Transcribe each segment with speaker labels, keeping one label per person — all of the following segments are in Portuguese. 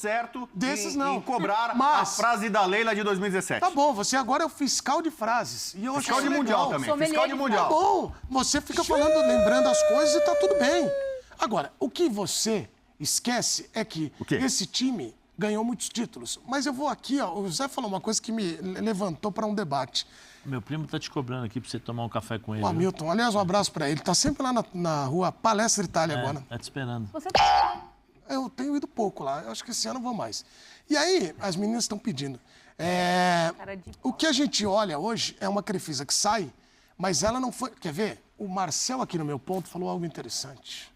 Speaker 1: certo
Speaker 2: Desses
Speaker 1: em,
Speaker 2: não.
Speaker 1: em cobrar
Speaker 2: Mas...
Speaker 1: a frase da Leila de 2017.
Speaker 2: Tá bom, você agora é o fiscal de frases. E eu
Speaker 1: Fiscal
Speaker 2: acho
Speaker 1: de
Speaker 2: isso
Speaker 1: Mundial
Speaker 2: legal.
Speaker 1: também. Fiscal de Mundial.
Speaker 2: Tá bom, você fica falando, lembrando as coisas e tá tudo bem. Agora, o que você esquece é que esse time ganhou muitos títulos. Mas eu vou aqui, ó, o Zé falou uma coisa que me levantou para um debate.
Speaker 3: Meu primo tá te cobrando aqui para você tomar um café com ele.
Speaker 2: O Hamilton, aliás, um abraço para ele. Tá sempre lá na rua Palestra Itália agora.
Speaker 3: Tá te esperando.
Speaker 4: Você tá...
Speaker 2: Eu tenho ido pouco lá, eu acho que esse ano eu vou mais. E aí, as meninas estão pedindo. O que a gente olha hoje é uma Crefisa que sai, mas ela não foi... Quer ver? O Marcel aqui no meu ponto falou algo interessante.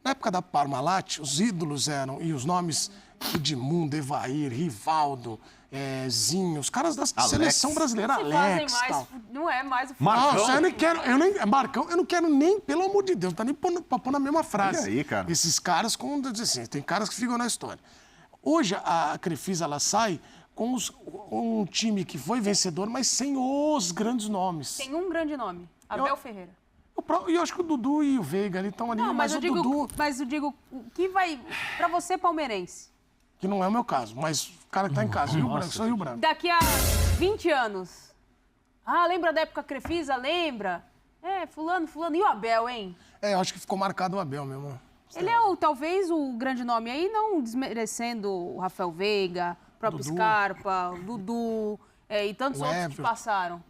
Speaker 2: Na época da Parmalat, os ídolos eram, e os nomes Edmundo, Evair, Rivaldo, Zinho, os caras da seleção brasileira, Alex, tal.
Speaker 4: Não é mais o
Speaker 2: Marcão. Não, eu nem quero, Marcão, eu não quero nem, pelo amor de Deus, não tá nem pra pôr na mesma frase.
Speaker 1: E aí, cara?
Speaker 2: Esses caras, como assim, tem caras que ficam na história. Hoje, a Crefisa, ela sai com um time que foi vencedor, mas sem os grandes nomes.
Speaker 4: Tem um grande nome, Abel Ferreira.
Speaker 2: E eu acho que o Dudu e o Veiga ali estão ali,
Speaker 4: Não,
Speaker 2: mas o Dudu...
Speaker 4: Mas eu digo, o que vai... Pra você, palmeirense...
Speaker 2: Que não é o meu caso, mas o cara que tá em casa, Rio Branco, sou Rio Branco.
Speaker 4: Daqui a 20 anos... lembra da época Crefisa? Lembra? Fulano. E o Abel, hein?
Speaker 2: Eu acho que ficou marcado o Abel mesmo.
Speaker 4: Ele é talvez o grande nome aí, não desmerecendo o Rafael Veiga, o próprio Scarpa, o Dudu e tantos outros que passaram.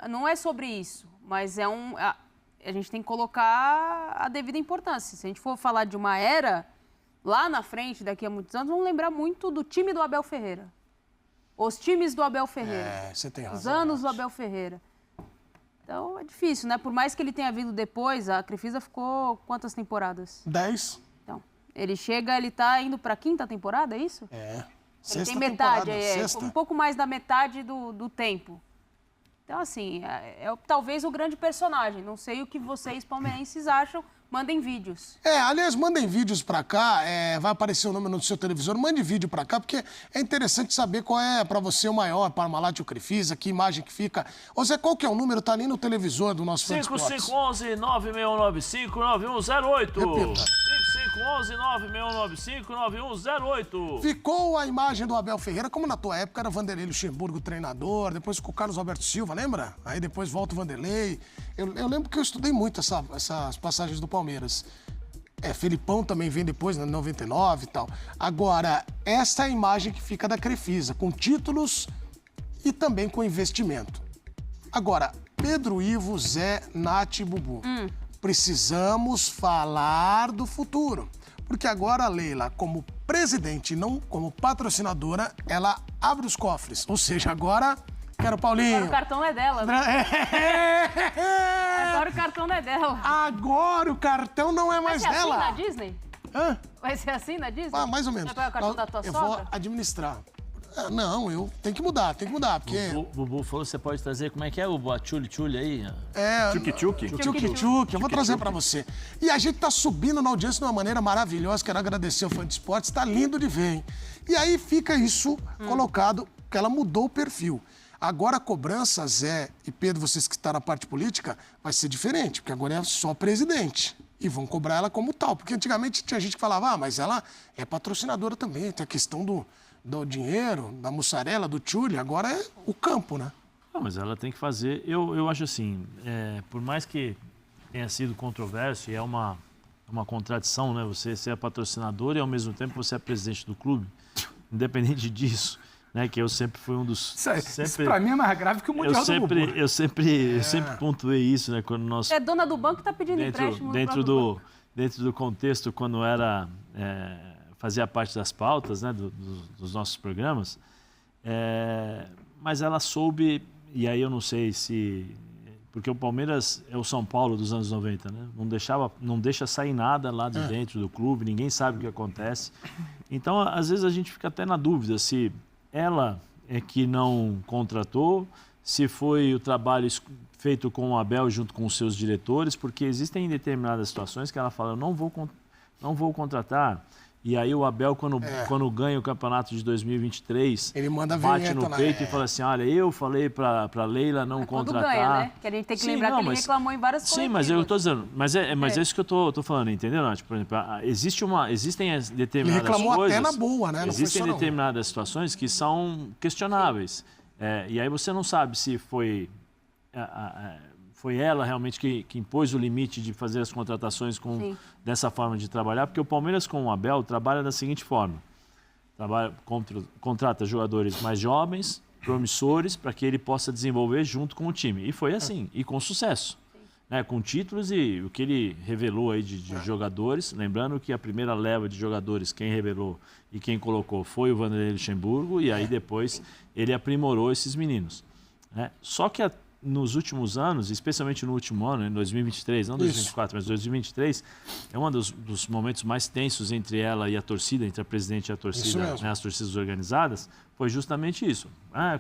Speaker 4: Não é sobre isso, mas a gente tem que colocar a devida importância. Se a gente for falar de uma era, lá na frente, daqui a muitos anos, vamos lembrar muito do time do Abel Ferreira. Os times do Abel Ferreira.
Speaker 2: Você tem razão.
Speaker 4: Os anos do Abel Ferreira. Então, é difícil, né? Por mais que ele tenha vindo depois, a Crefisa ficou quantas temporadas?
Speaker 2: 10.
Speaker 4: Então, ele tá indo pra 5ª temporada, é isso?
Speaker 2: Sexta
Speaker 4: ele tem metade,
Speaker 2: sexta.
Speaker 4: um pouco mais da metade do tempo. Então, assim, talvez o grande personagem. Não sei o que vocês, palmeirenses, acham. Mandem vídeos.
Speaker 2: Aliás, mandem vídeos pra cá. Vai aparecer o nome no seu televisor. Mande vídeo pra cá, porque é interessante saber qual é pra você o maior, Parmalat ou Crefisa, que imagem que fica. Ô Zé, qual que é o número? Tá ali no televisor do nosso Fã de Esportes.
Speaker 3: 5511-9695-9108.
Speaker 2: Repita.
Speaker 3: 5511-9695-9108.
Speaker 2: Ficou a imagem do Abel Ferreira, como na tua época era Vanderlei Luxemburgo, treinador, depois ficou o Carlos Alberto Silva, lembra? Aí depois volta o Vanderlei. Eu lembro que eu estudei muito essas passagens do Palmeiras. Felipão também vem depois, né, 99 e tal. Agora, essa é a imagem que fica da Crefisa, com títulos e também com investimento. Agora, Pedro, Ivo, Zé, Nath e Bubu. Precisamos falar do futuro. Porque agora a Leila, como presidente e não como patrocinadora, ela abre os cofres. Ou seja, agora... Quero Paulinho.
Speaker 4: Agora o cartão não é dela. Né? Agora o cartão não é dela.
Speaker 2: Agora o cartão não é mais dela.
Speaker 4: Vai ser assim na Disney? Vai ser assim na Disney?
Speaker 2: Mais ou menos.
Speaker 4: Vai pegar o cartão da tua
Speaker 2: eu
Speaker 4: sogra?
Speaker 2: vou administrar. Não, tem que mudar, porque...
Speaker 3: O Bubu falou que você pode trazer, como é que é o tchuli-tchuli aí?
Speaker 1: Tchuki-tchuki.
Speaker 2: Tchuki-tchuki, eu vou trazer pra você. E a gente tá subindo na audiência de uma maneira maravilhosa, quero agradecer ao Fã de Esportes, tá lindo de ver, hein? E aí fica isso colocado, que ela mudou o perfil. Agora a cobrança, Zé e Pedro, vocês que estão na parte política, vai ser diferente, porque agora é só presidente. E vão cobrar ela como tal. Porque antigamente tinha gente que falava, mas ela é patrocinadora também, tem a questão do dinheiro, da mussarela, do tchuli, agora é o campo, né?
Speaker 3: Não, mas ela tem que fazer, eu acho assim, por mais que tenha sido controverso e é uma contradição, né? Você ser patrocinador e ao mesmo tempo você é presidente do clube, independente disso. Né, que eu sempre fui um dos...
Speaker 5: Isso pra mim é mais grave que o Mundial do Bubu.
Speaker 3: Eu sempre pontuei isso, né, quando nós...
Speaker 4: É dona do banco que tá pedindo empréstimo.
Speaker 3: Dentro do contexto, quando fazia parte das pautas, né, dos nossos programas, mas ela soube, e aí eu não sei se... Porque o Palmeiras é o São Paulo dos anos 90, né? Não deixa sair nada lá de dentro do clube, ninguém sabe o que acontece. Então, às vezes, a gente fica até na dúvida se... Ela é que não contratou, se foi o trabalho feito com o Abel junto com os seus diretores, porque existem determinadas situações que ela fala, não vou contratar, E aí o Abel, quando ganha o campeonato de 2023,
Speaker 2: ele manda
Speaker 3: bate no peito e fala assim, olha, eu falei para Leila não contratar...
Speaker 4: Quando ganha, né? Que a gente tem que lembrar que ele reclamou em várias coisas.
Speaker 3: Sim, mas eu estou dizendo, mas é isso que eu tô falando, entendeu, Nath? Por exemplo, existem determinadas coisas... Ele reclamou
Speaker 2: até na boa, né? Não
Speaker 3: existem determinadas situações que são questionáveis. E aí você não sabe se foi ela realmente que impôs o limite de fazer as contratações dessa forma de trabalhar, porque o Palmeiras com o Abel trabalha da seguinte forma. Contrata jogadores mais jovens, promissores, para que ele possa desenvolver junto com o time. E foi assim, e com sucesso. Né, com títulos e o que ele revelou aí de jogadores. Lembrando que a primeira leva de jogadores, quem revelou e quem colocou foi o Vanderlei Luxemburgo, e aí depois ele aprimorou esses meninos. Né? Só que nos últimos anos, especialmente no último ano, em 2023, não 2024, mas 2023, é um dos momentos mais tensos entre ela e a torcida, entre a presidente e a torcida, né, as torcidas organizadas, foi justamente isso.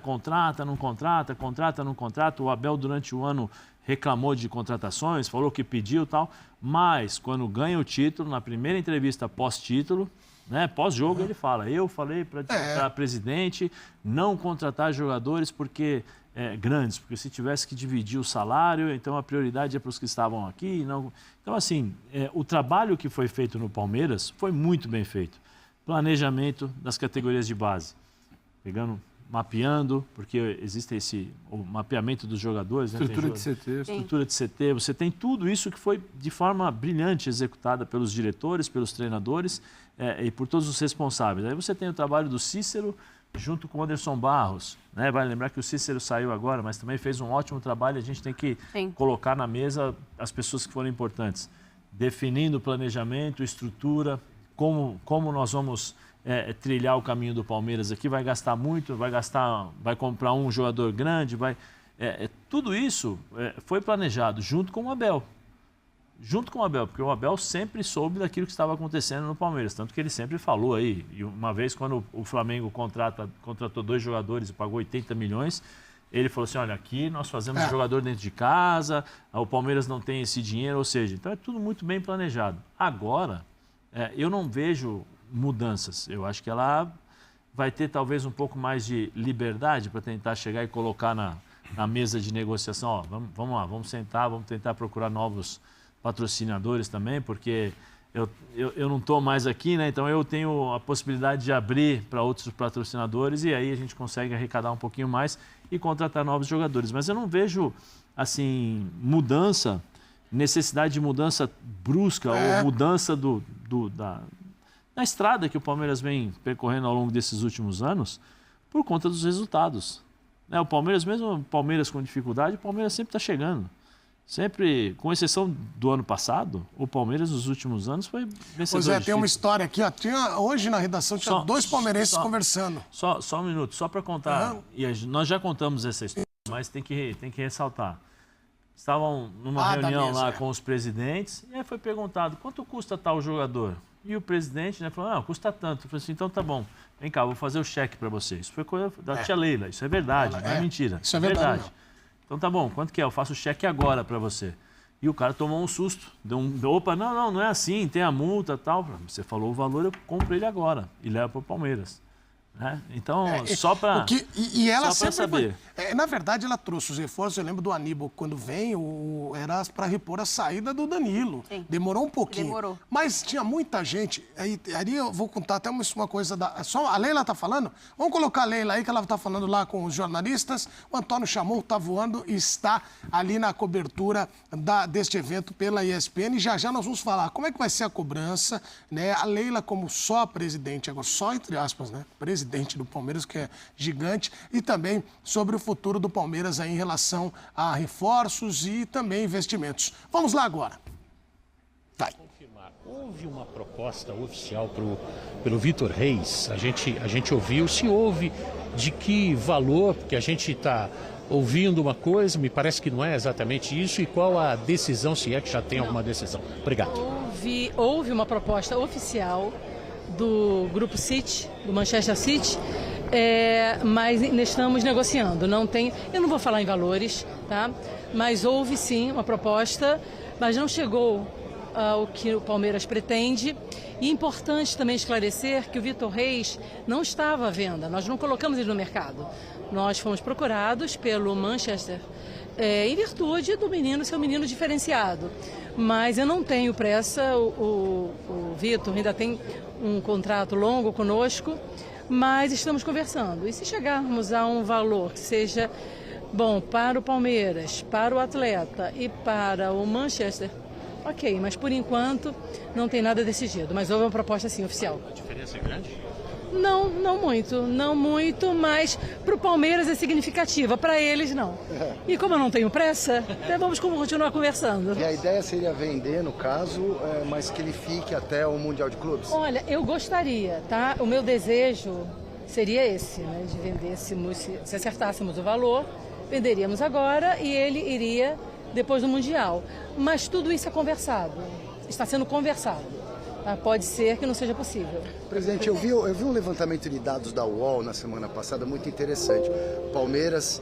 Speaker 3: Contrata, não contrata, contrata, não contrata. O Abel, durante o ano, reclamou de contratações, falou que pediu e tal, mas quando ganha o título, na primeira entrevista pós-título, né, pós-jogo, ele fala, eu falei para a presidente não contratar jogadores porque... grandes, porque se tivesse que dividir o salário, então a prioridade é para os que estavam aqui. Não... Então, assim, o trabalho que foi feito no Palmeiras foi muito bem feito. Planejamento das categorias de base, mapeando, porque existe o mapeamento dos jogadores.
Speaker 5: Estrutura de CT.
Speaker 3: Estrutura de CT, você tem tudo isso que foi de forma brilhante executada pelos diretores, pelos treinadores e por todos os responsáveis. Aí você tem o trabalho do Cícero, junto com o Anderson Barros, né? Vale lembrar que o Cícero saiu agora, mas também fez um ótimo trabalho. A gente tem que colocar na mesa as pessoas que foram importantes, definindo o planejamento, estrutura, como nós vamos trilhar o caminho do Palmeiras aqui. Vai gastar muito, vai comprar um jogador grande, tudo isso foi planejado junto com o Abel. Junto com o Abel, porque o Abel sempre soube daquilo que estava acontecendo no Palmeiras, tanto que ele sempre falou aí, e uma vez quando o Flamengo contratou 2 jogadores e pagou 80 milhões, ele falou assim, olha, aqui nós fazemos jogador dentro de casa, o Palmeiras não tem esse dinheiro, ou seja, então é tudo muito bem planejado. Agora, eu não vejo mudanças, eu acho que ela vai ter talvez um pouco mais de liberdade para tentar chegar e colocar na mesa de negociação, ó, vamos lá, vamos sentar, vamos tentar procurar novos patrocinadores também, porque eu não estou mais aqui, né? Então eu tenho a possibilidade de abrir para outros patrocinadores e aí a gente consegue arrecadar um pouquinho mais e contratar novos jogadores. Mas eu não vejo, assim, necessidade de mudança brusca ou mudança da estrada que o Palmeiras vem percorrendo ao longo desses últimos anos por conta dos resultados. O Palmeiras, mesmo o Palmeiras com dificuldade, o Palmeiras sempre está chegando. Sempre, com exceção do ano passado, o Palmeiras nos últimos anos foi vencedor.
Speaker 2: Pois tem uma história aqui, ó. Hoje na redação tinha 2 palmeirenses conversando.
Speaker 3: Só um minuto, só para contar. E nós já contamos essa história, mas tem que ressaltar. Estavam numa reunião lá com os presidentes e aí foi perguntado quanto custa tal jogador. E o presidente falou, custa tanto. Eu falei assim, então tá bom, vem cá, vou fazer o cheque para você. Isso foi coisa da tia Leila, isso é verdade, não é mentira.
Speaker 2: Isso é verdade.
Speaker 3: Então tá bom, quanto que é? Eu faço o cheque agora para você. E o cara tomou um susto. Opa, não é assim, tem a multa e tal. Você falou o valor, eu compro ele agora e levo para o Palmeiras. Né? Então, só para
Speaker 2: saber. Na verdade, ela trouxe os reforços. Eu lembro do Aníbal, quando vem, era para repor a saída do Danilo. Sim. Demorou um pouquinho. Demorou. Mas tinha muita gente. Aí eu vou contar até uma coisa. Só a Leila está falando? Vamos colocar a Leila aí, que ela está falando lá com os jornalistas. O Antônio chamou, está voando e está ali na cobertura deste evento pela ESPN. E já nós vamos falar como é que vai ser a cobrança. Né? A Leila, como só presidente, agora só entre aspas, né? Presidente do Palmeiras, que é gigante, e também sobre o futuro do Palmeiras aí em relação a reforços e também investimentos. Vamos lá agora. Vai.
Speaker 6: Houve uma proposta oficial pelo Vitor Reis, a gente ouviu, se houve, de que valor, porque a gente está ouvindo uma coisa, me parece que não é exatamente isso, e qual a decisão, se é que já tem alguma decisão? Obrigado.
Speaker 7: Houve uma proposta oficial do Grupo City, do Manchester City, mas estamos negociando. Eu não vou falar em valores, tá? Mas houve sim uma proposta, mas não chegou o que o Palmeiras pretende. E é importante também esclarecer que o Vitor Reis não estava à venda, nós não colocamos ele no mercado. Nós fomos procurados pelo Manchester em virtude do menino ser um menino diferenciado. Mas eu não tenho pressa, o Vitor ainda tem um contrato longo conosco, mas estamos conversando. E se chegarmos a um valor que seja bom para o Palmeiras, para o atleta e para o Manchester, ok, mas por enquanto não tem nada decidido. Mas houve uma proposta sim oficial.
Speaker 6: A diferença é grande?
Speaker 7: Não muito, mas para o Palmeiras é significativa, para eles não. E como eu não tenho pressa, vamos continuar conversando.
Speaker 8: E a ideia seria vender, no caso, mas que ele fique até o Mundial de Clubes?
Speaker 7: Olha, eu gostaria, tá? O meu desejo seria esse, né? De vender, se acertássemos o valor, venderíamos agora e ele iria depois do Mundial. Mas tudo isso é conversado, está sendo conversado. Pode ser que não seja possível.
Speaker 8: Presidente, eu vi um levantamento de dados da UOL na semana passada muito interessante. Palmeiras,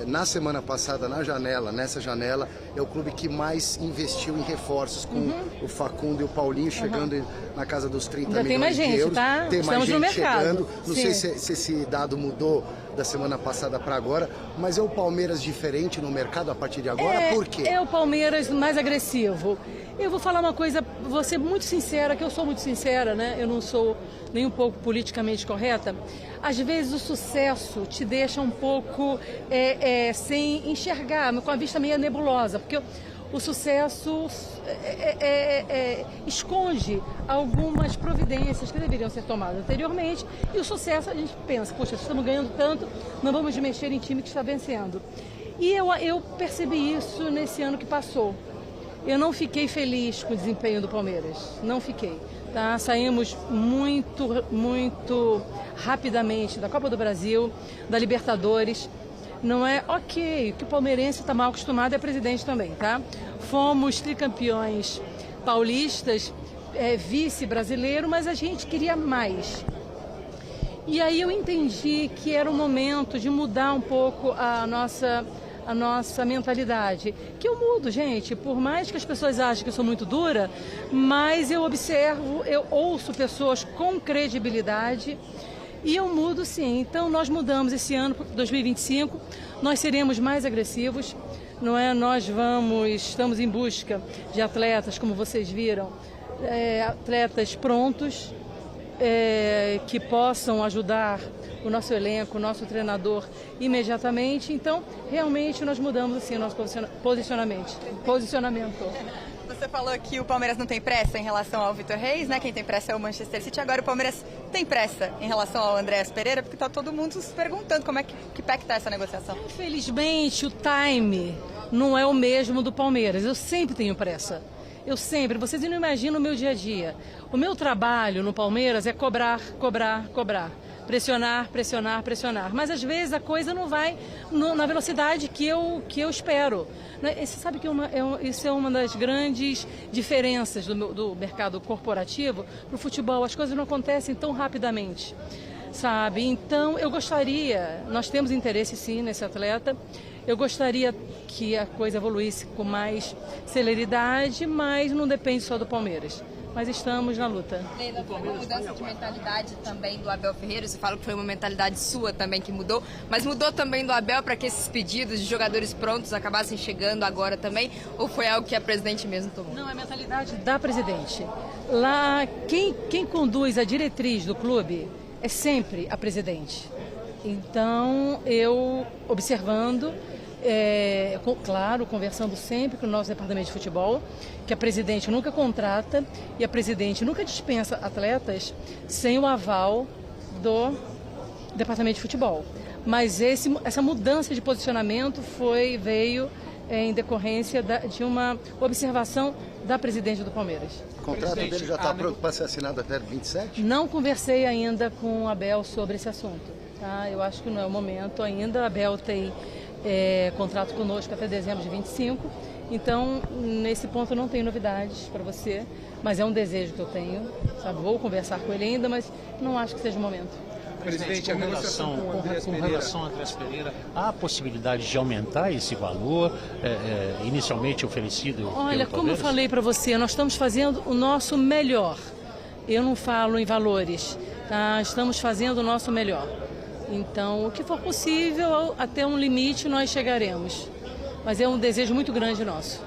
Speaker 8: na semana passada, nessa janela, é o clube que mais investiu em reforços, com o Facundo e o Paulinho chegando na casa dos 30
Speaker 7: Ainda
Speaker 8: milhões
Speaker 7: tem mais gente,
Speaker 8: de euros.
Speaker 7: tá?
Speaker 8: Tem mais
Speaker 7: Estamos no
Speaker 8: gente
Speaker 7: mercado.
Speaker 8: chegando. Não
Speaker 7: Sim.
Speaker 8: sei se esse dado mudou da semana passada para agora, mas é o Palmeiras diferente no mercado a partir de agora? Por quê?
Speaker 7: É o Palmeiras mais agressivo. Eu vou falar uma coisa, vou ser muito sincera, que eu sou muito sincera, né? Eu não sou nem um pouco politicamente correta. Às vezes o sucesso te deixa um pouco sem enxergar, com a vista meio nebulosa, porque o sucesso esconde algumas providências que deveriam ser tomadas anteriormente, e o sucesso a gente pensa, poxa, estamos ganhando tanto, não vamos mexer em time que está vencendo. E eu percebi isso nesse ano que passou. Eu não fiquei feliz com o desempenho do Palmeiras, não fiquei. Tá? Saímos muito rapidamente da Copa do Brasil, da Libertadores. Não é ok, o que o palmeirense está mal acostumado é presidente também, tá? Fomos tricampeões paulistas, vice-brasileiro, mas a gente queria mais. E aí eu entendi que era o momento de mudar um pouco a nossa mentalidade. Que eu mudo, gente, por mais que as pessoas achem que eu sou muito dura, mas eu observo, eu ouço pessoas com credibilidade e eu mudo sim. Então nós mudamos esse ano, 2025, nós seremos mais agressivos, não é? Estamos em busca de atletas, como vocês viram, atletas prontos, que possam ajudar o nosso elenco, o nosso treinador imediatamente. Então, realmente, nós mudamos assim, o nosso posicionamento.
Speaker 9: Você falou que o Palmeiras não tem pressa em relação ao Vitor Reis, né? Quem tem pressa é o Manchester City. Agora o Palmeiras tem pressa em relação ao Andréas Pereira, porque está todo mundo se perguntando como é que pé que está essa negociação.
Speaker 7: Infelizmente, o time não é o mesmo do Palmeiras. Eu sempre tenho pressa. Vocês não imaginam o meu dia a dia. O meu trabalho no Palmeiras é cobrar. Pressionar. Mas às vezes a coisa não vai na velocidade que eu espero. Você sabe que isso é uma das grandes diferenças do mercado corporativo para o futebol. As coisas não acontecem tão rapidamente, sabe? Então nós temos interesse sim nesse atleta. Eu gostaria que a coisa evoluísse com mais celeridade, mas não depende só do Palmeiras. Mas estamos na luta.
Speaker 9: Leila, foi uma mudança de mentalidade também do Abel Ferreira. Você fala que foi uma mentalidade sua também que mudou, mas mudou também do Abel para que esses pedidos de jogadores prontos acabassem chegando agora também? Ou foi algo que a presidente mesmo tomou?
Speaker 7: Não, é a mentalidade da presidente. Lá, quem conduz a diretriz do clube é sempre a presidente. Então, eu observando, claro, conversando sempre com o nosso departamento de futebol, que a presidente nunca contrata e a presidente nunca dispensa atletas sem o aval do departamento de futebol. Mas essa mudança de posicionamento veio em decorrência de uma observação da presidente do Palmeiras.
Speaker 8: O contrato dele já está pronto para ser assinado até 27?
Speaker 7: Não conversei ainda com o Abel sobre esse assunto. Tá? Eu acho que não é o momento ainda. A Abel tem contrato conosco até dezembro de 25. Então, nesse ponto eu não tenho novidades para você, mas é um desejo que eu tenho, sabe? Vou conversar com ele ainda, mas não acho que seja o momento.
Speaker 10: Presidente, a negociação com
Speaker 6: relação ao Andrés Pereira, há a possibilidade de aumentar esse valor inicialmente oferecido?
Speaker 7: Olha, como eu falei para você, nós estamos fazendo o nosso melhor. Eu não falo em valores, tá? Estamos fazendo o nosso melhor. Então, o que for possível, até um limite nós chegaremos. Mas é um desejo muito grande nosso.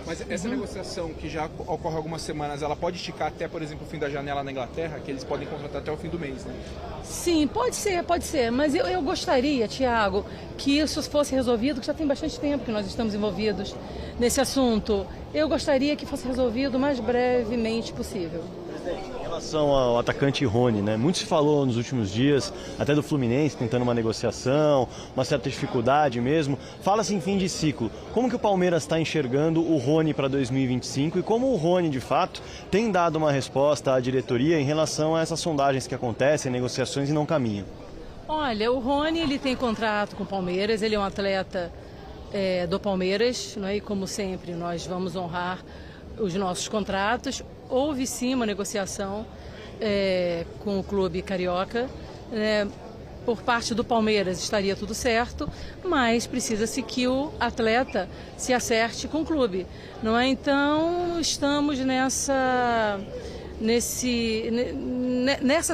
Speaker 10: Mas essa negociação, que já ocorre há algumas semanas, ela pode esticar até, por exemplo, o fim da janela na Inglaterra, que eles podem contratar até o fim do mês, né?
Speaker 7: Sim, pode ser. Mas eu gostaria, Thiago, que isso fosse resolvido, que já tem bastante tempo que nós estamos envolvidos nesse assunto. Eu gostaria que fosse resolvido o mais brevemente possível.
Speaker 11: Em relação ao atacante Rony, né? Muito se falou nos últimos dias, até do Fluminense tentando uma negociação, uma certa dificuldade mesmo. Fala-se em fim de ciclo. Como que o Palmeiras está enxergando o Rony para 2025 e como o Rony, de fato, tem dado uma resposta à diretoria em relação a essas sondagens que acontecem, negociações e não caminham?
Speaker 7: Olha, o Rony ele tem contrato com o Palmeiras, ele é um atleta do Palmeiras, né? E como sempre nós vamos honrar os nossos contratos. Houve sim uma negociação com o clube carioca. Por parte do Palmeiras estaria tudo certo, mas precisa-se que o atleta se acerte com o clube. Não é? Então estamos nessa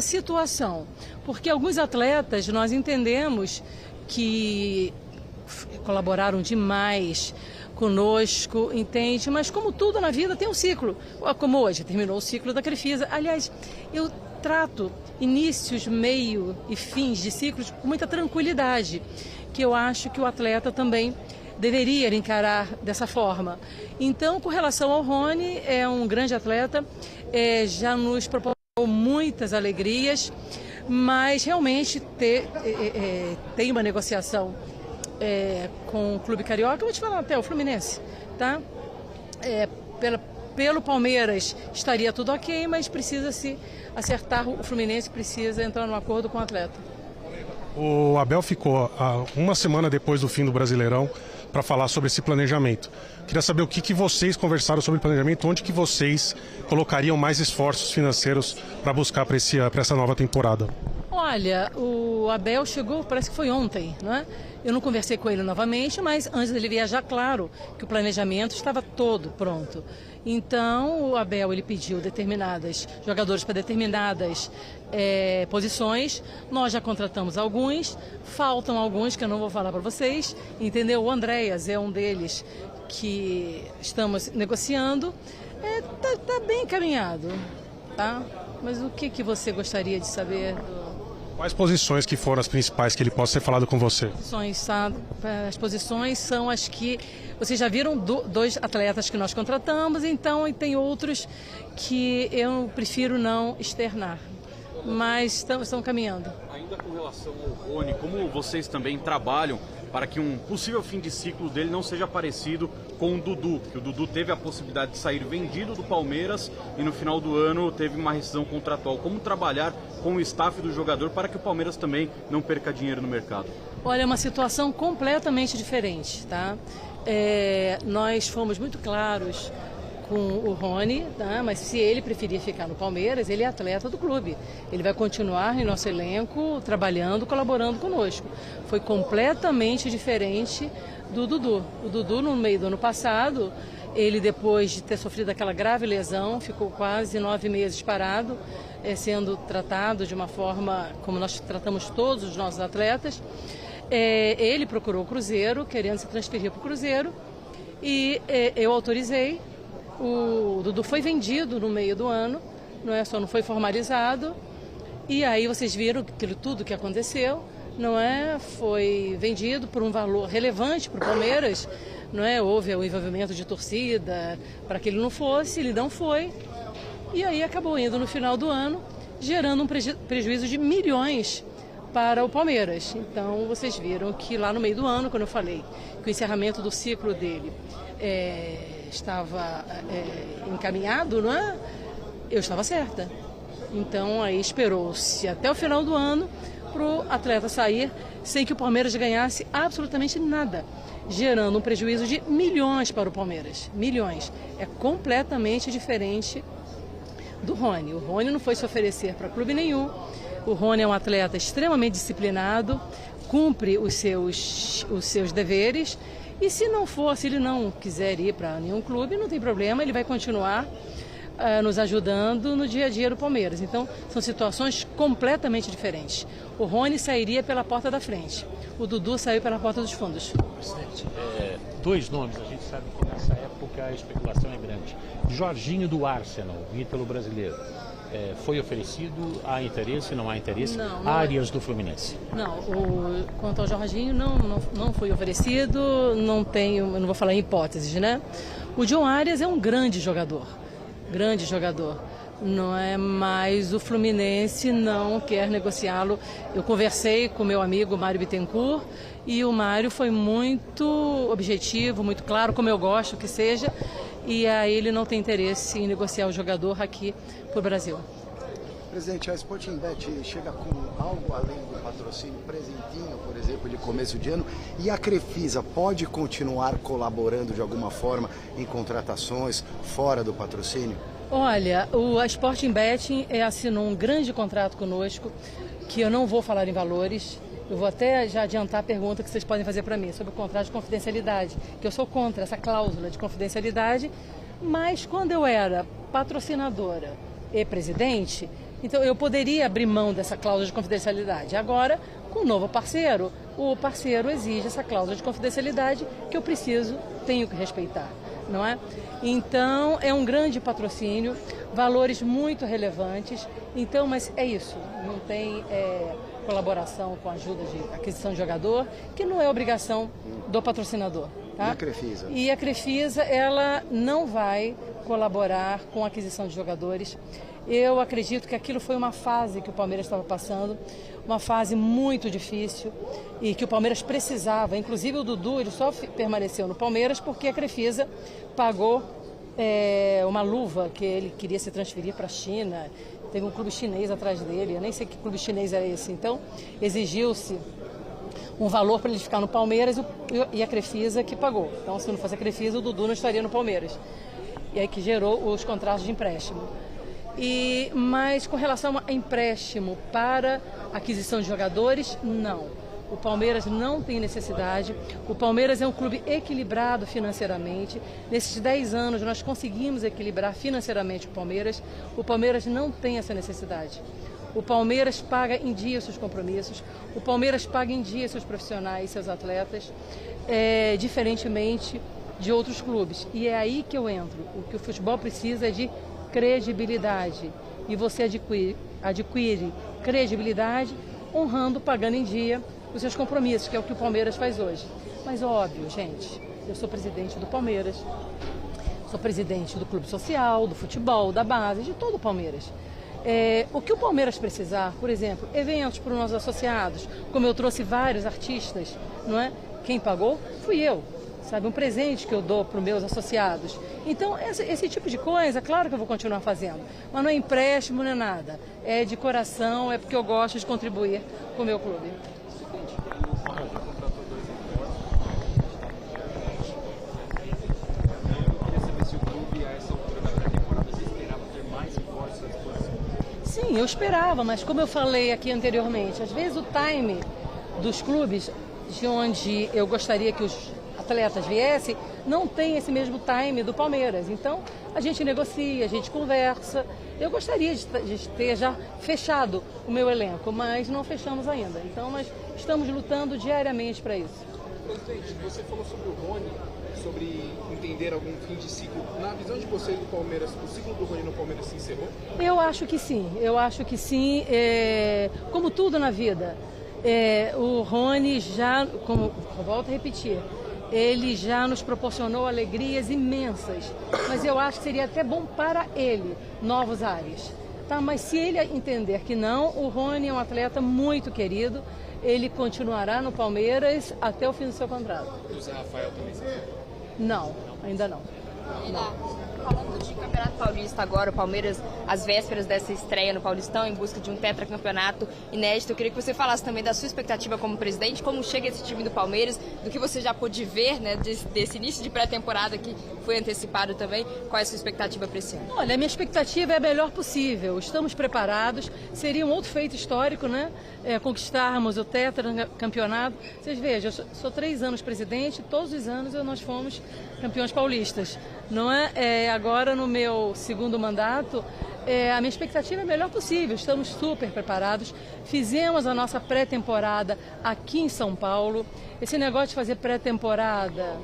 Speaker 7: situação. Porque alguns atletas nós entendemos que colaboraram demais conosco, entende? Mas como tudo na vida tem um ciclo. Como hoje, terminou o ciclo da Crefisa. Aliás, eu trato inícios, meio e fins de ciclos com muita tranquilidade, que eu acho que o atleta também deveria encarar dessa forma. Então, com relação ao Rony, é um grande atleta, já nos proporcionou muitas alegrias, mas realmente tem uma negociação com o clube carioca, eu vou te falar até o Fluminense, tá? Pelo Palmeiras estaria tudo ok, mas precisa se acertar, o Fluminense precisa entrar num acordo com o atleta.
Speaker 12: O Abel ficou uma semana depois do fim do Brasileirão para falar sobre esse planejamento. Queria saber o que vocês conversaram sobre o planejamento, onde que vocês colocariam mais esforços financeiros para buscar para essa nova temporada.
Speaker 7: Olha, o Abel chegou, parece que foi ontem, né? Eu não conversei com ele novamente, mas antes dele viajar, claro que o planejamento estava todo pronto. Então, o Abel ele pediu jogadores para determinadas posições. Nós já contratamos alguns, faltam alguns que eu não vou falar para vocês, entendeu? O Andréas é um deles que estamos negociando. Tá bem encaminhado, tá? Mas o que você gostaria de saber
Speaker 12: Quais posições que foram as principais que ele possa ter falado com você?
Speaker 7: As posições são as que vocês já viram, dois atletas que nós contratamos, então e tem outros que eu prefiro não externar, mas estão caminhando.
Speaker 13: Ainda com relação ao Rony, como vocês também trabalham para que um possível fim de ciclo dele não seja parecido com o Dudu, que o Dudu teve a possibilidade de sair vendido do Palmeiras e no final do ano teve uma rescisão contratual. Como trabalhar com o staff do jogador para que o Palmeiras também não perca dinheiro no mercado?
Speaker 7: Olha, é uma situação completamente diferente, tá? Nós fomos muito claros com o Rony, tá? Mas se ele preferir ficar no Palmeiras, ele é atleta do clube. Ele vai continuar em nosso elenco, trabalhando, colaborando conosco. Foi completamente diferente do Dudu. O Dudu, no meio do ano passado, ele depois de ter sofrido aquela grave lesão, ficou quase 9 meses parado, sendo tratado de uma forma como nós tratamos todos os nossos atletas. Ele procurou o Cruzeiro, querendo se transferir para o Cruzeiro, e eu autorizei. O Dudu foi vendido no meio do ano, só não foi formalizado, e aí vocês viram tudo que aconteceu, foi vendido por um valor relevante para o Palmeiras, houve o envolvimento de torcida para que ele não fosse, ele não foi, e aí acabou indo no final do ano, gerando um prejuízo de milhões para o Palmeiras. Então vocês viram que lá no meio do ano, quando eu falei que o encerramento do ciclo dele estava encaminhado, eu estava certa. Então aí esperou-se até o final do ano para o atleta sair sem que o Palmeiras ganhasse absolutamente nada, gerando um prejuízo de milhões para o Palmeiras. Milhões. É completamente diferente do Rony. O Rony não foi se oferecer para clube nenhum, O Rony é um atleta extremamente disciplinado, cumpre os seus deveres e se ele não quiser ir para nenhum clube, não tem problema, ele vai continuar nos ajudando no dia a dia do Palmeiras. Então, são situações completamente diferentes. O Rony sairia pela porta da frente, o Dudu saiu pela porta dos fundos.
Speaker 6: Presidente, dois nomes, a gente sabe que nessa época a especulação é grande. Jorginho do Arsenal, ídolo brasileiro. Foi oferecido, há interesse, não há interesse?
Speaker 7: Não
Speaker 6: Arias do Fluminense.
Speaker 7: Não, quanto ao Jorginho, não foi oferecido, eu não vou falar em hipóteses, né? O John Arias é um grande jogador, não é, mas o Fluminense não quer negociá-lo. Eu conversei com meu amigo Mário Bittencourt e o Mário foi muito objetivo, muito claro, como eu gosto que seja, e aí ele não tem interesse em negociar o jogador aqui para o Brasil.
Speaker 8: Presidente, a Sportingbet chega com algo além do patrocínio, presentinho, por exemplo, de começo de ano, e a Crefisa pode continuar colaborando de alguma forma em contratações fora do patrocínio?
Speaker 7: Olha, a Sportingbet assinou um grande contrato conosco, que eu não vou falar em valores. Eu vou até já adiantar a pergunta que vocês podem fazer para mim sobre o contrato de confidencialidade, que eu sou contra essa cláusula de confidencialidade, mas quando eu era patrocinadora e presidente, então eu poderia abrir mão dessa cláusula de confidencialidade. Agora, com o novo parceiro, o parceiro exige essa cláusula de confidencialidade que eu tenho que respeitar, não é? Então, é um grande patrocínio, valores muito relevantes, então, mas é isso, não tem colaboração com a ajuda de aquisição de jogador, que não é obrigação do patrocinador. Tá?
Speaker 8: E a Crefisa?
Speaker 7: E a Crefisa, ela não vai colaborar com a aquisição de jogadores. Eu acredito que aquilo foi uma fase que o Palmeiras estava passando, uma fase muito difícil e que o Palmeiras precisava. Inclusive o Dudu, ele só permaneceu no Palmeiras porque a Crefisa pagou uma luva que ele queria se transferir para a China. Teve um clube chinês atrás dele, eu nem sei que clube chinês era esse. Então, exigiu-se um valor para ele ficar no Palmeiras e a Crefisa que pagou. Então, se não fosse a Crefisa, o Dudu não estaria no Palmeiras. E aí que gerou os contratos de empréstimo. Mas com relação a empréstimo para aquisição de jogadores, não. O Palmeiras não tem necessidade. O Palmeiras é um clube equilibrado financeiramente. Nesses 10 anos nós conseguimos equilibrar financeiramente o Palmeiras. O Palmeiras não tem essa necessidade. O Palmeiras paga em dia seus compromissos. O Palmeiras paga em dia seus profissionais, seus atletas, diferentemente de outros clubes. E é aí que eu entro. O que o futebol precisa é de credibilidade. E você adquire credibilidade honrando, pagando em dia os seus compromissos, que é o que o Palmeiras faz hoje. Mas óbvio, gente, eu sou presidente do Palmeiras, sou presidente do clube social, do futebol, da base, de todo o Palmeiras. O que o Palmeiras precisar, por exemplo, eventos para os nossos associados, como eu trouxe vários artistas, não é? Quem pagou fui eu, sabe? Um presente que eu dou para os meus associados. Então, esse tipo de coisa, claro que eu vou continuar fazendo, mas não é empréstimo, não é nada. É de coração, é porque eu gosto de contribuir com o meu clube. Sim, eu esperava, mas como eu falei aqui anteriormente, às vezes o time dos clubes de onde eu gostaria que os atletas viessem não tem esse mesmo time do Palmeiras. Então, a gente negocia, a gente conversa. Eu gostaria de ter já fechado o meu elenco, mas não fechamos ainda. Então, nós estamos lutando diariamente para isso.
Speaker 10: Presidente, você falou sobre o Rony, sobre entender algum fim de ciclo. Na visão de vocês do Palmeiras, o ciclo do Rony no Palmeiras se encerrou?
Speaker 7: Eu acho que sim, como tudo na vida, o Rony já, como eu volto a repetir, ele já nos proporcionou alegrias imensas, mas eu acho que seria até bom para ele, novos ares. Tá? Mas se ele entender que não, o Rony é um atleta muito querido, ele continuará no Palmeiras até o fim do seu contrato.
Speaker 10: E o Zé Rafael também?
Speaker 7: Não, ainda não.
Speaker 9: Falando de Campeonato Paulista agora, o Palmeiras, às vésperas dessa estreia no Paulistão, em busca de um tetracampeonato inédito, eu queria que você falasse também da sua expectativa como presidente, como chega esse time do Palmeiras, do que você já pôde ver, né, desse início de pré-temporada que foi antecipado também. Qual é a sua expectativa para esse ano?
Speaker 7: Olha, a minha expectativa é a melhor possível. Estamos preparados. Seria um outro feito histórico, né? Conquistarmos o tetracampeonato. Vocês vejam, eu sou 3 anos presidente, todos os anos nós fomos campeões paulistas. Não é? Agora, no meu segundo mandato, a minha expectativa é a melhor possível. Estamos super preparados. Fizemos a nossa pré-temporada aqui em São Paulo. Esse negócio de fazer pré-temporada,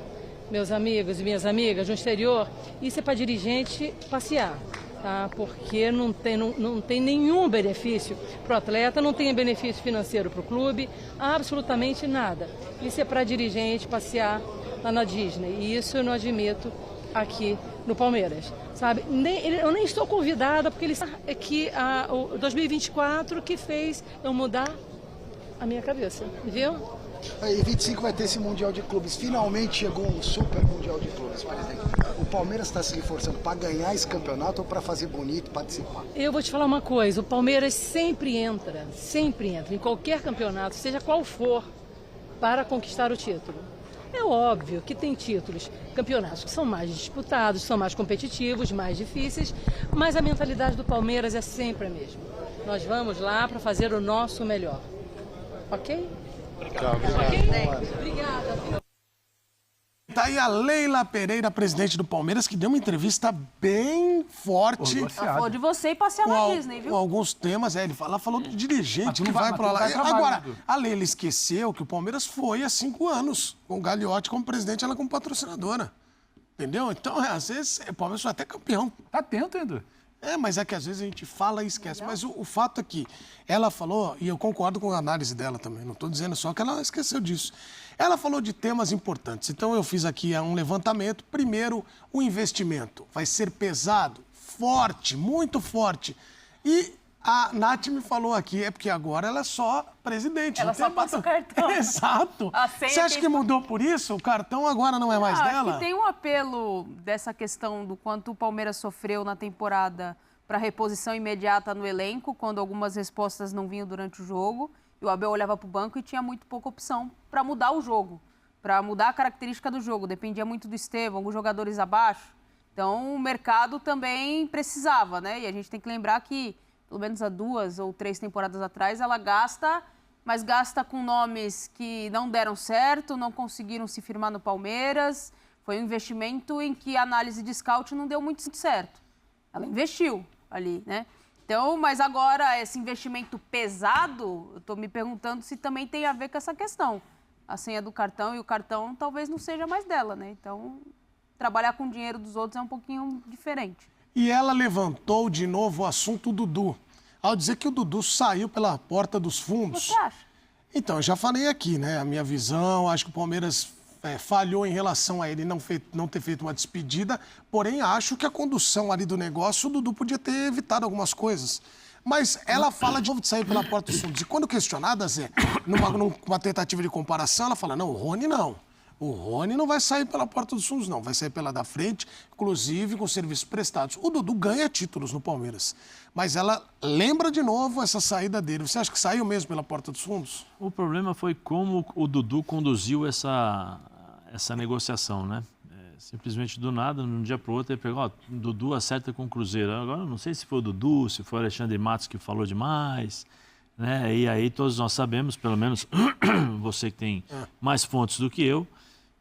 Speaker 7: meus amigos e minhas amigas, no exterior, isso é para dirigente passear, tá? Porque não tem nenhum benefício para o atleta, não tem benefício financeiro para o clube, absolutamente nada. Isso é para dirigente passear lá na Disney, e isso eu não admito aqui no Palmeiras, sabe? Eu nem estou convidada, porque ele sabe que o 2024 que fez eu mudar a minha cabeça, viu?
Speaker 8: Aí, 25 vai ter esse Mundial de Clubes. Finalmente chegou um super Mundial de Clubes, presidente. O Palmeiras está se esforçando para ganhar esse campeonato ou para fazer bonito, participar?
Speaker 7: Eu vou te falar uma coisa, o Palmeiras sempre entra em qualquer campeonato, seja qual for, para conquistar o título. É óbvio que tem títulos, campeonatos que são mais disputados, são mais competitivos, mais difíceis, mas a mentalidade do Palmeiras é sempre a mesma. Nós vamos lá para fazer o nosso melhor. Ok?
Speaker 2: Obrigado.
Speaker 7: Ok? Obrigada.
Speaker 2: Tá aí a Leila Pereira, presidente do Palmeiras, que deu uma entrevista bem forte.
Speaker 4: Ela falou de você e passear na Disney, viu?
Speaker 2: Com alguns temas, ela falou do dirigente que vai pra lá. Agora, a Leila esqueceu que o Palmeiras foi há 5 anos, com o Gagliotti como presidente, ela como patrocinadora. Entendeu? Então, às vezes, o Palmeiras foi até campeão.
Speaker 5: Tá atento, Edu.
Speaker 2: Mas é que às vezes a gente fala e esquece. Mas o fato é que ela falou, e eu concordo com a análise dela também, não estou dizendo só que ela esqueceu disso. Ela falou de temas importantes. Então eu fiz aqui um levantamento. Primeiro, o investimento vai ser pesado, forte, muito forte. E a Nath me falou aqui, é porque agora ela é só presidente.
Speaker 4: Ela só passa o cartão.
Speaker 2: Exato. Você acha que mudou por isso? O cartão agora não é mais dela?
Speaker 4: Acho que tem um apelo dessa questão do quanto o Palmeiras sofreu na temporada para reposição imediata no elenco, quando algumas respostas não vinham durante o jogo. E o Abel olhava para o banco e tinha muito pouca opção para mudar o jogo, para mudar a característica do jogo. Dependia muito do Estevão, alguns jogadores abaixo. Então, o mercado também precisava, né? E a gente tem que lembrar que, pelo menos há 2 ou 3 temporadas atrás, ela gasta, mas gasta com nomes que não deram certo, não conseguiram se firmar no Palmeiras. Foi um investimento em que a análise de scout não deu muito certo. Ela investiu ali, né? Então, mas agora, esse investimento pesado, eu estou me perguntando se também tem a ver com essa questão. A senha do cartão e o cartão talvez não seja mais dela, né? Então, trabalhar com o dinheiro dos outros é um pouquinho diferente.
Speaker 2: E ela levantou de novo o assunto Dudu, ao dizer que o Dudu saiu pela porta dos fundos.
Speaker 4: Você acha?
Speaker 2: Então, eu já falei aqui, né? A minha visão, acho que o Palmeiras falhou em relação a ele não ter feito uma despedida, porém acho que a condução ali do negócio, o Dudu podia ter evitado algumas coisas. Mas ela fala de novo de sair pela porta dos fundos. E quando questionada, Zé, numa tentativa de comparação, ela fala, não, o Rony não. O Rony não vai sair pela porta dos fundos, não. Vai sair pela da frente, inclusive com serviços prestados. O Dudu ganha títulos no Palmeiras. Mas ela lembra de novo essa saída dele. Você acha que saiu mesmo pela porta dos fundos?
Speaker 3: O problema foi como o Dudu conduziu essa negociação, né? Simplesmente do nada, de um dia para o outro, ele pegou, o Dudu acerta com o Cruzeiro. Agora, não sei se foi o Dudu, se foi o Alexandre Matos que falou demais, né? E aí todos nós sabemos, pelo menos você que tem mais fontes do que eu,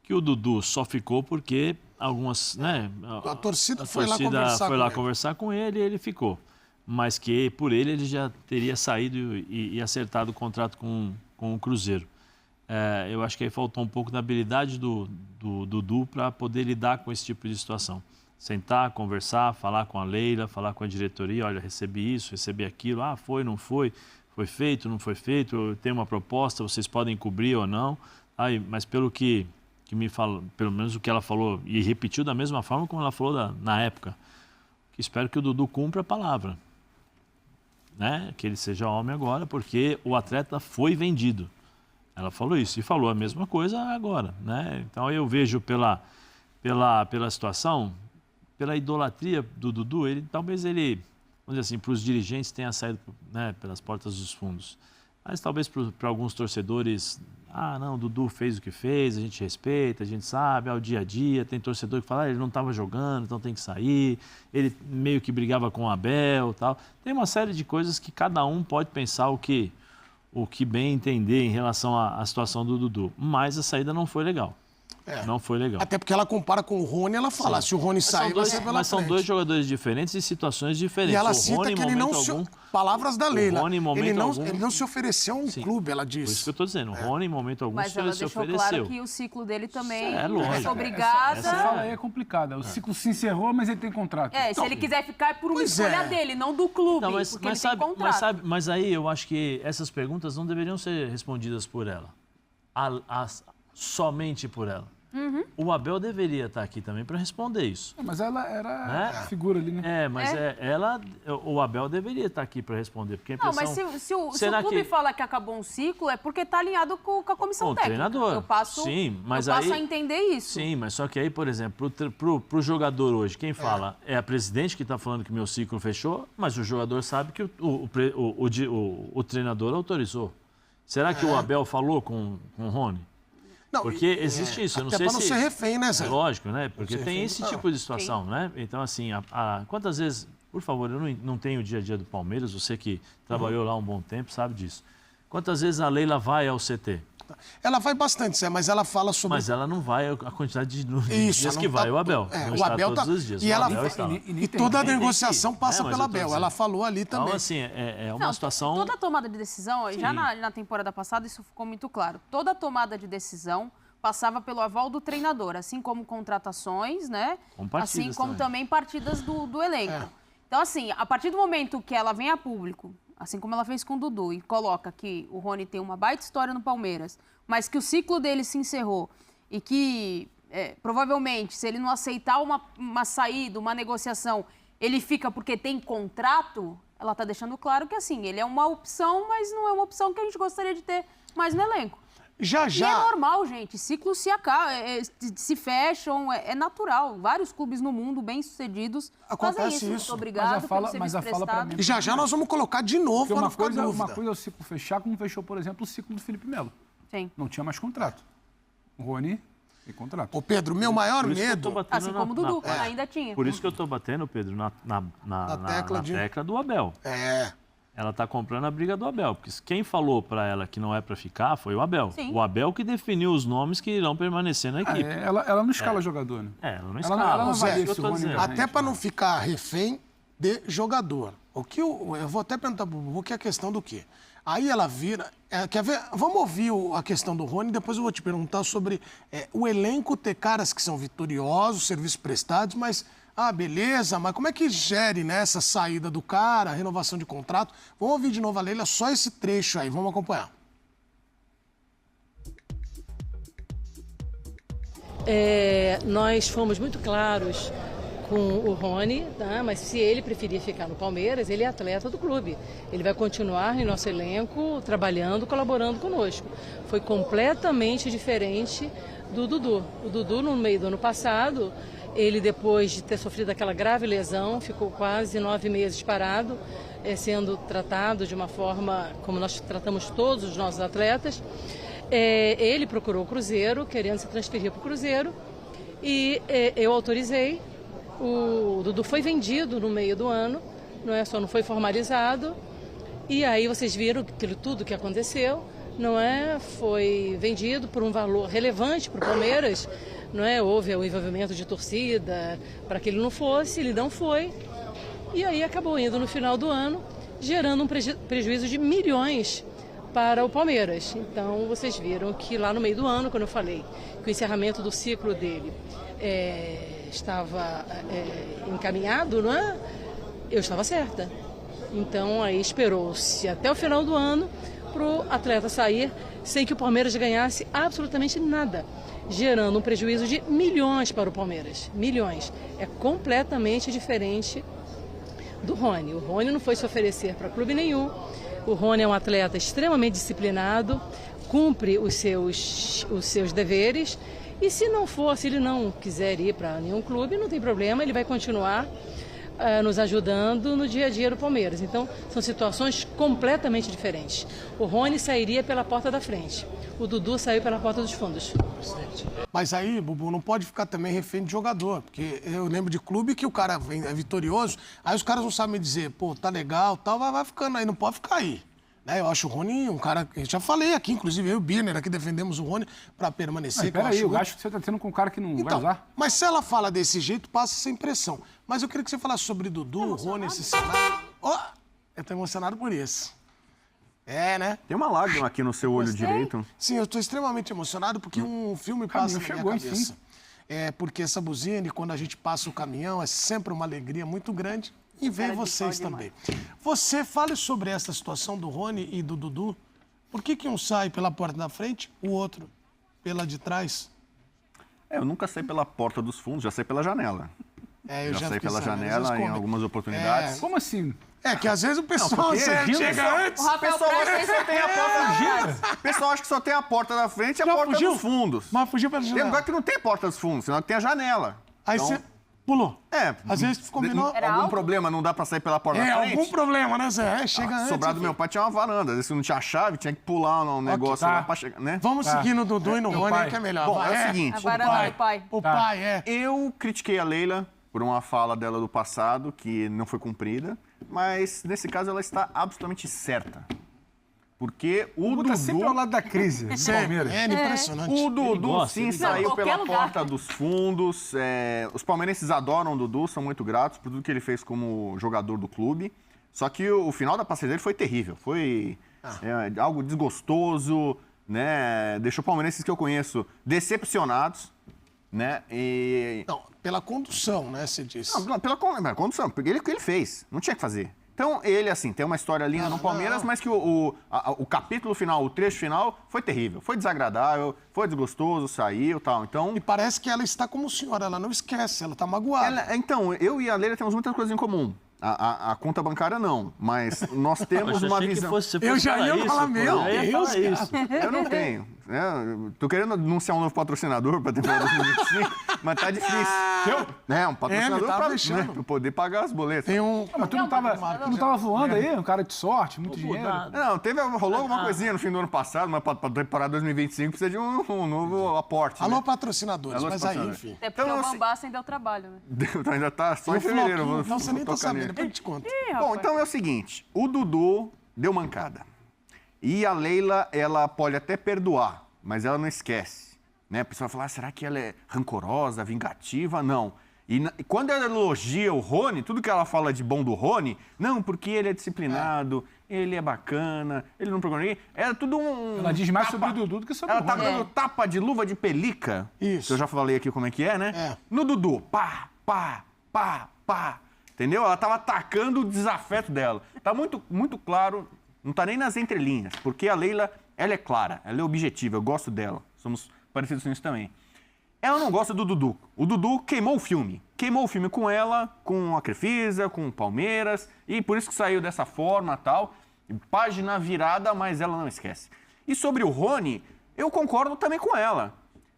Speaker 3: que o Dudu só ficou porque algumas, né?
Speaker 2: A torcida foi lá
Speaker 3: conversar com ele e ele ficou. Mas que por ele já teria saído e acertado o contrato com o Cruzeiro. Eu acho que aí faltou um pouco da habilidade do Dudu para poder lidar com esse tipo de situação. Sentar, conversar, falar com a Leila, falar com a diretoria, olha, recebi isso, recebi aquilo, foi, não foi, foi feito, não foi feito, eu tenho uma proposta, vocês podem cobrir ou não. Mas pelo que me fala, pelo menos o que ela falou, e repetiu da mesma forma como ela falou na época, que espero que o Dudu cumpra a palavra. Né? Que ele seja homem agora, porque o atleta foi vendido. Ela falou isso e falou a mesma coisa agora, né? Então eu vejo pela situação, pela idolatria do Dudu, talvez ele, vamos dizer assim, para os dirigentes tenha saído, né, pelas portas dos fundos. Mas talvez para alguns torcedores, não, o Dudu fez o que fez, a gente respeita, a gente sabe, é o dia a dia. Tem torcedor que fala, ele não estava jogando, então tem que sair. Ele meio que brigava com o Abel e tal. Tem uma série de coisas que cada um pode pensar o que bem entender em relação à situação do Dudu. Mas a saída não foi legal. Não foi legal.
Speaker 2: Até porque ela compara com o Rony, ela fala, se o Rony sair, vai ser pela
Speaker 3: Mas são
Speaker 2: frente.
Speaker 3: dois jogadores diferentes e situações diferentes.
Speaker 2: E ela
Speaker 3: o
Speaker 2: cita
Speaker 3: Rony,
Speaker 2: que ele não palavras da Leila. Ele não se ofereceu a um clube, ela disse.
Speaker 3: Por isso que eu estou dizendo. O Rony, em momento algum, se ofereceu.
Speaker 4: Mas ela deixou claro que o ciclo dele também
Speaker 3: lógico.
Speaker 4: Obrigada.
Speaker 5: Essa fala aí é complicada. O ciclo se encerrou, mas ele tem contrato.
Speaker 4: Se ele quiser ficar é por uma escolha dele, não do clube, porque ele tem contrato.
Speaker 3: Mas aí eu acho que essas perguntas não deveriam ser respondidas por ela. Somente por ela. O Abel deveria estar aqui também para responder isso.
Speaker 5: Mas ela era a figura ali, né?
Speaker 3: O Abel deveria estar aqui para responder. Porque
Speaker 4: não, mas se o clube fala que acabou um ciclo, é porque está alinhado com a comissão técnica.
Speaker 3: Treinador.
Speaker 4: Eu passo a entender isso.
Speaker 3: Sim, mas só que aí, por exemplo, pro jogador hoje, quem fala é a presidente que está falando que meu ciclo fechou, mas o jogador sabe que o treinador autorizou. Será que o Abel falou com o Rony?
Speaker 2: Não,
Speaker 3: porque existe isso, eu não sei
Speaker 2: para não ser refém, né, Zé?
Speaker 3: Lógico, né? Porque tem esse tipo de situação, né? Então, assim, quantas vezes, por favor, eu não tenho o dia a dia do Palmeiras, você que trabalhou lá um bom tempo sabe disso. Quantas vezes a Leila vai ao CT?
Speaker 2: Ela vai bastante, Zé, mas ela fala sobre...
Speaker 3: Mas ela não vai a quantidade de dias que vai o Abel. Não
Speaker 2: o Abel
Speaker 3: todos os dias.
Speaker 2: E toda a negociação passa pela Abel. Ela falou ali também.
Speaker 3: Então, assim, é uma situação...
Speaker 4: Toda tomada de decisão, já na temporada passada isso ficou muito claro. Toda tomada de decisão passava pelo aval do treinador, assim como contratações, né? Assim como também partidas do elenco. Então, assim, a partir do momento que ela vem a público, assim como ela fez com o Dudu, e coloca que o Rony tem uma baita história no Palmeiras, mas que o ciclo dele se encerrou e que, provavelmente, se ele não aceitar uma saída, uma negociação, ele fica porque tem contrato, ela está deixando claro que, assim, ele é uma opção, mas não é uma opção que a gente gostaria de ter mais no elenco. E é normal, gente. Ciclos se fecham, é natural. Vários clubes no mundo, bem-sucedidos, fazem isso. Muito obrigado pelo serviço prestado.
Speaker 2: E já nós vamos colocar de novo para não ficar dúvida.
Speaker 5: Uma coisa é o ciclo fechar, como fechou, por exemplo, o ciclo do Felipe Melo.
Speaker 4: Sim.
Speaker 5: Não tinha mais contrato. O Rony tem contrato.
Speaker 2: Ô, Pedro, meu maior medo...
Speaker 4: Assim como o Dudu, ainda tinha.
Speaker 3: Por isso que eu estou batendo, Pedro, na tecla do Abel. Ela está comprando a briga do Abel, porque quem falou para ela que não é para ficar foi o Abel.
Speaker 4: Sim.
Speaker 3: O Abel que definiu os nomes que irão permanecer na equipe.
Speaker 5: Ela não escala jogador, né?
Speaker 3: Ela não escala. Ela não
Speaker 2: vai até para não ficar refém de jogador. Eu vou até perguntar para o Bubu que é a questão do quê? Aí ela vira... quer ver? Vamos ouvir a questão do Rony, depois eu vou te perguntar sobre o elenco ter caras que são vitoriosos, serviços prestados, mas... beleza, mas como é que gere, né, essa saída do cara, a renovação de contrato? Vamos ouvir de novo a Leila, só esse trecho aí, vamos acompanhar.
Speaker 7: Nós fomos muito claros com o Rony, tá? Mas se ele preferir ficar no Palmeiras, ele é atleta do clube. Ele vai continuar em nosso elenco, trabalhando, colaborando conosco. Foi completamente diferente do Dudu. O Dudu, no meio do ano passado... Ele, depois de ter sofrido aquela grave lesão, ficou quase 9 meses parado, sendo tratado de uma forma como nós tratamos todos os nossos atletas. Ele procurou o Cruzeiro, querendo se transferir para o Cruzeiro, e eu autorizei. O Dudu foi vendido no meio do ano, só não foi formalizado. E aí vocês viram tudo que aconteceu, foi vendido por um valor relevante para o Palmeiras. Houve o envolvimento de torcida para que ele não fosse, ele não foi. E aí acabou indo no final do ano, gerando um prejuízo de milhões para o Palmeiras. Então vocês viram que lá no meio do ano, quando eu falei que o encerramento do ciclo dele estava encaminhado, eu estava certa. Então aí esperou-se até o final do ano para o atleta sair sem que o Palmeiras ganhasse absolutamente nada, gerando um prejuízo de milhões para o Palmeiras. Milhões. É completamente diferente do Rony. O Rony não foi se oferecer para clube nenhum. O Rony é um atleta extremamente disciplinado, cumpre os seus deveres E se não for, se ele não quiser ir para nenhum clube, não tem problema, ele vai continuar nos ajudando no dia a dia do Palmeiras. Então, são situações completamente diferentes. O Rony sairia pela porta da frente. O Dudu saiu pela porta dos fundos.
Speaker 2: Mas aí, Bubu, não pode ficar também refém de jogador. Porque eu lembro de clube que o cara é vitorioso, aí os caras não sabem dizer, pô, tá legal, tal, vai ficando aí, não pode ficar aí. Né? Eu acho o Rony um cara, eu já falei aqui, inclusive eu e o Birner aqui defendemos o Rony pra permanecer.
Speaker 5: Peraí, eu acho que você tá tendo com um cara que não vai usar.
Speaker 2: Mas se ela fala desse jeito, passa essa impressão. Mas eu queria que você falasse sobre Dudu, Rony, esse cenário. Eu tô emocionado por isso. É, né?
Speaker 1: Tem uma lágrima aqui no seu olho direito.
Speaker 2: Sim, eu tô extremamente emocionado porque um filme passa na minha cabeça. Enfim. É porque essa buzina, quando a gente passa o caminhão, é sempre uma alegria muito grande. E ver vocês também. Você fale sobre essa situação do Rony e do Dudu. Por que um sai pela porta da frente, o outro pela de trás?
Speaker 1: Eu nunca saí pela porta dos fundos, já saí pela janela.
Speaker 2: Eu
Speaker 1: já saí pela janela em algumas oportunidades.
Speaker 5: Como assim?
Speaker 2: É que às vezes o pessoal chega antes.
Speaker 1: O pessoal acha que só tem a porta da frente. O pessoal acha que só tem a porta da frente e a porta dos fundos.
Speaker 2: Mas fugiu pela janela.
Speaker 1: Tem lugar que não tem porta dos fundos, senão tem a janela.
Speaker 2: Aí você pulou.
Speaker 1: Às vezes combinou. Algum problema, não dá pra sair pela porta da frente?
Speaker 2: Algum problema, né, Zé? Chega antes.
Speaker 1: Sobrado do meu pai tinha uma varanda. Às vezes, se não tinha chave, tinha que pular um negócio lá pra chegar, né?
Speaker 2: Vamos seguir no Dudu e no Rony, que é melhor.
Speaker 1: Bom, é o seguinte.
Speaker 4: A varanda do pai.
Speaker 2: O pai,
Speaker 1: Eu critiquei a Leila por uma fala dela do passado que não foi cumprida, mas nesse caso ela está absolutamente certa. Porque o Dudu...
Speaker 5: tá sempre ao lado da crise do Palmeiras.
Speaker 2: É impressionante.
Speaker 1: O Dudu, sim, saiu pela porta dos fundos. Os palmeirenses adoram o Dudu, são muito gratos por tudo que ele fez como jogador do clube. Só que o final da passeia dele foi terrível. Foi algo desgostoso, né? Deixou palmeirenses que eu conheço decepcionados, né?
Speaker 2: Não, pela condução, né, você disse.
Speaker 1: Não, pela condução, porque ele fez, não tinha que fazer. Então, ele, assim, tem uma história linda no Palmeiras, mas que o capítulo final, o trecho final, foi terrível. Foi desagradável, foi desgostoso, saiu e tal. Então...
Speaker 2: E parece que ela está como senhora, ela não esquece, ela está magoada.
Speaker 1: Então, eu e a Leila temos muitas coisas em comum. A conta bancária não, mas nós temos uma visão...
Speaker 2: Eu já ia falar, meu Deus,
Speaker 1: eu não tenho. Tô querendo anunciar um novo patrocinador para temporada 2025, mas tá difícil. Um patrocinador para poder pagar as boletas.
Speaker 2: Tem
Speaker 5: mas tu não tava voando aí? Um cara de sorte, muito dinheiro.
Speaker 1: Não, rolou alguma coisinha no fim do ano passado, mas para temporada 2025 precisa de um novo aporte.
Speaker 2: Alô, patrocinadores, mas aí, enfim.
Speaker 4: Até porque o Bambassa ainda deu trabalho, né?
Speaker 1: Ainda tá só em fevereiro.
Speaker 2: Então você nem tá sabendo, depois eu te conto.
Speaker 1: Bom, então é o seguinte, o Dudu deu mancada. E a Leila, ela pode até perdoar, mas ela não esquece. Né? A pessoa fala, será que ela é rancorosa, vingativa? Não. E quando ela elogia o Rony, tudo que ela fala de bom do Rony, não, porque ele é disciplinado, ele é bacana, ele não procura ninguém. É tudo
Speaker 5: Ela diz mais sobre o Dudu do que sobre o Rony.
Speaker 1: Ela tá dando tapa de luva de pelica.
Speaker 2: Isso.
Speaker 1: Que eu já falei aqui como é que é, né? No Dudu, pá, pá, pá, pá. Entendeu? Ela tava atacando o desafeto dela. Tá muito claro, não tá nem nas entrelinhas, porque a Leila, ela é clara, ela é objetiva, eu gosto dela. Somos parecidos nisso também. Ela não gosta do Dudu. O Dudu queimou o filme. Queimou o filme com ela, com a Crefisa, com o Palmeiras, e por isso que saiu dessa forma e tal. Página virada, mas ela não esquece. E sobre o Rony, eu concordo também com ela.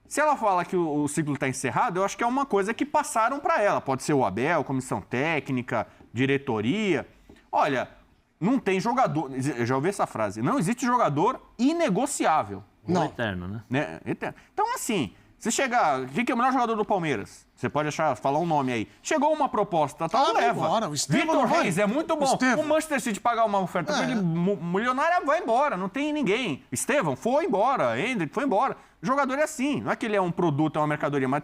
Speaker 1: Se ela fala que o ciclo está encerrado, eu acho que é uma coisa que passaram para ela. Pode ser o Abel, comissão técnica, diretoria. Olha, não tem jogador... Eu já ouvi essa frase. Não existe jogador inegociável.
Speaker 3: Não. Eterno, né?
Speaker 1: Eterno. Então, assim, se chegar... Quem que é o melhor jogador do Palmeiras? Você pode falar um nome aí. Chegou uma proposta, tal, leva.
Speaker 2: Embora. O
Speaker 1: Vitor Reis é muito bom. O Manchester City pagar uma oferta pra ele, milionária, vai embora. Não tem ninguém. Estevão foi embora. Hendrick foi embora. O jogador é assim. Não é que ele é um produto, é uma mercadoria, mas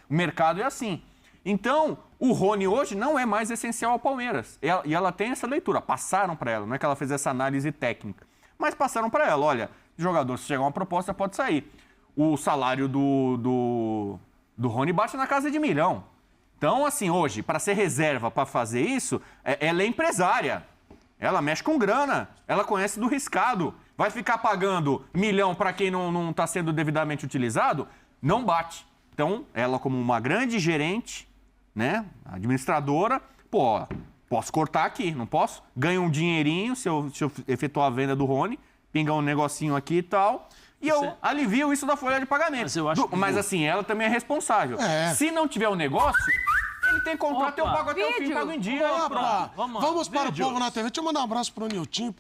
Speaker 1: o mercado é assim. Então, o Rony hoje não é mais essencial ao Palmeiras. E ela tem essa leitura. Passaram para ela. Não é que ela fez essa análise técnica. Mas passaram para ela. Olha, jogador, se chegar uma proposta, pode sair. O salário do Rony bate na casa de 1 milhão. Então, assim, hoje, para ser reserva para fazer isso, ela é empresária. Ela mexe com grana. Ela conhece do riscado. Vai ficar pagando 1 milhão para quem não está sendo devidamente utilizado? Não bate. Então, ela como uma grande gerente, né, administradora, posso cortar aqui, não posso? Ganho um dinheirinho se eu efetuar a venda do Rony, pingar um negocinho aqui e tal. E eu alivio isso da folha de pagamento.
Speaker 3: Mas eu acho que
Speaker 1: mas assim, ela também é responsável. Se não tiver o negócio, ele tem contrato, eu pago até o fim, pago em dia.
Speaker 2: Vamos para o Povo na TV. Deixa eu mandar um abraço pro Nilton,